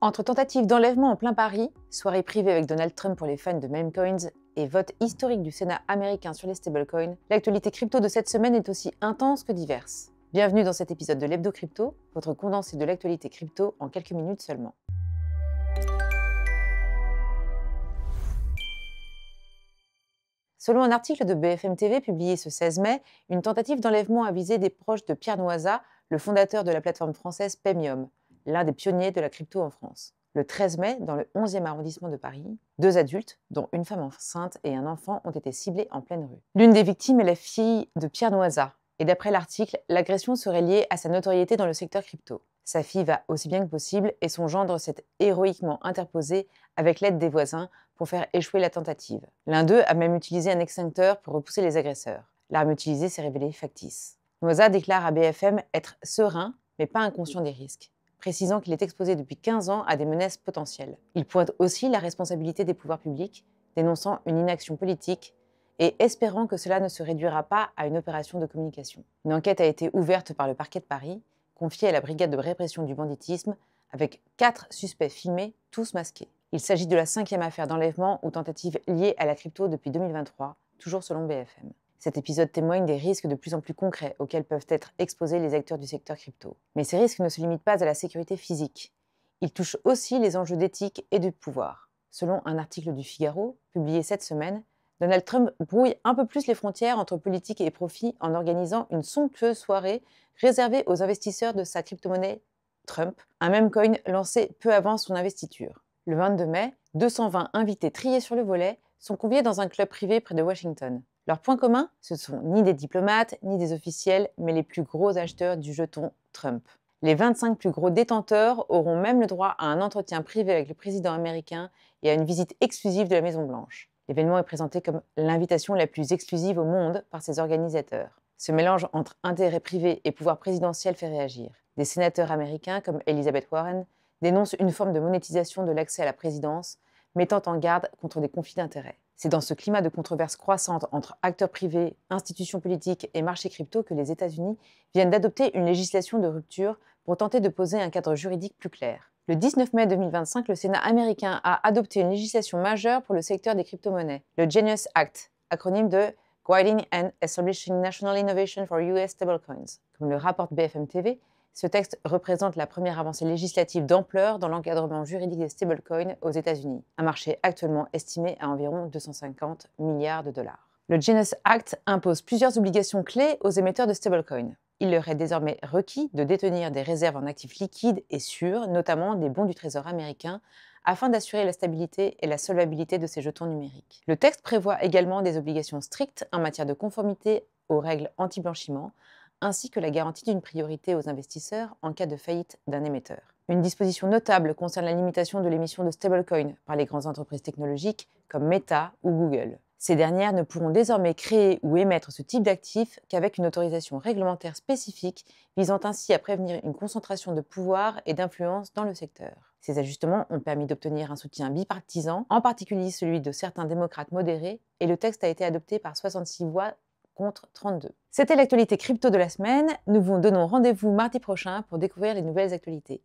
Entre tentatives d'enlèvement en plein Paris, soirée privée avec Donald Trump pour les fans de meme coins et vote historique du Sénat américain sur les stablecoins, l'actualité crypto de cette semaine est aussi intense que diverse. Bienvenue dans cet épisode de l'Hebdo Crypto, votre condensé de l'actualité crypto en quelques minutes seulement. Selon un article de BFM TV publié ce 16 mai, une tentative d'enlèvement a visé des proches de Pierre Noizat, le fondateur de la plateforme française Paymium, l'un des pionniers de la crypto en France. Le 13 mai, dans le 11e arrondissement de Paris, 2 adultes, dont une femme enceinte et un enfant, ont été ciblés en pleine rue. L'une des victimes est la fille de Pierre Noizat, et d'après l'article, l'agression serait liée à sa notoriété dans le secteur crypto. Sa fille va aussi bien que possible et son gendre s'est héroïquement interposé avec l'aide des voisins pour faire échouer la tentative. L'un d'eux a même utilisé un extincteur pour repousser les agresseurs. L'arme utilisée s'est révélée factice. Noizat déclare à BFM être serein, mais pas inconscient des risques, précisant qu'il est exposé depuis 15 ans à des menaces potentielles. Il pointe aussi la responsabilité des pouvoirs publics, dénonçant une inaction politique et espérant que cela ne se réduira pas à une opération de communication. Une enquête a été ouverte par le parquet de Paris, confiée à la brigade de répression du banditisme, avec 4 suspects filmés, tous masqués. Il s'agit de la 5e affaire d'enlèvement ou tentative liée à la crypto depuis 2023, toujours selon BFM. Cet épisode témoigne des risques de plus en plus concrets auxquels peuvent être exposés les acteurs du secteur crypto. Mais ces risques ne se limitent pas à la sécurité physique. Ils touchent aussi les enjeux d'éthique et de pouvoir. Selon un article du Figaro, publié cette semaine, Donald Trump brouille un peu plus les frontières entre politique et profit en organisant une somptueuse soirée réservée aux investisseurs de sa crypto-monnaie Trump, un meme coin lancé peu avant son investiture. Le 22 mai, 220 invités triés sur le volet sont conviés dans un club privé près de Washington. Leur point commun, ce ne sont ni des diplomates, ni des officiels, mais les plus gros acheteurs du jeton Trump. Les 25 plus gros détenteurs auront même le droit à un entretien privé avec le président américain et à une visite exclusive de la Maison-Blanche. L'événement est présenté comme l'invitation la plus exclusive au monde par ses organisateurs. Ce mélange entre intérêt privé et pouvoir présidentiel fait réagir. Des sénateurs américains comme Elizabeth Warren dénoncent une forme de monétisation de l'accès à la présidence, mettant en garde contre des conflits d'intérêts. C'est dans ce climat de controverse croissante entre acteurs privés, institutions politiques et marchés crypto que les États-Unis viennent d'adopter une législation de rupture pour tenter de poser un cadre juridique plus clair. Le 19 mai 2025, le Sénat américain a adopté une législation majeure pour le secteur des crypto-monnaies, le Genius Act, acronyme de Guiding and Establishing National Innovation for US Stablecoins. Comme le rapporte BFM TV, ce texte représente la première avancée législative d'ampleur dans l'encadrement juridique des stablecoins aux États-Unis, un marché actuellement estimé à environ 250 milliards de dollars. Le Genius Act impose plusieurs obligations clés aux émetteurs de stablecoins. Il leur est désormais requis de détenir des réserves en actifs liquides et sûrs, notamment des bons du Trésor américain, afin d'assurer la stabilité et la solvabilité de ces jetons numériques. Le texte prévoit également des obligations strictes en matière de conformité aux règles anti-blanchiment, ainsi que la garantie d'une priorité aux investisseurs en cas de faillite d'un émetteur. Une disposition notable concerne la limitation de l'émission de stablecoins par les grandes entreprises technologiques comme Meta ou Google. Ces dernières ne pourront désormais créer ou émettre ce type d'actifs qu'avec une autorisation réglementaire spécifique visant ainsi à prévenir une concentration de pouvoir et d'influence dans le secteur. Ces ajustements ont permis d'obtenir un soutien bipartisan, en particulier celui de certains démocrates modérés, et le texte a été adopté par 66 voix contre 32. C'était l'actualité crypto de la semaine. Nous vous donnons rendez-vous mardi prochain pour découvrir les nouvelles actualités.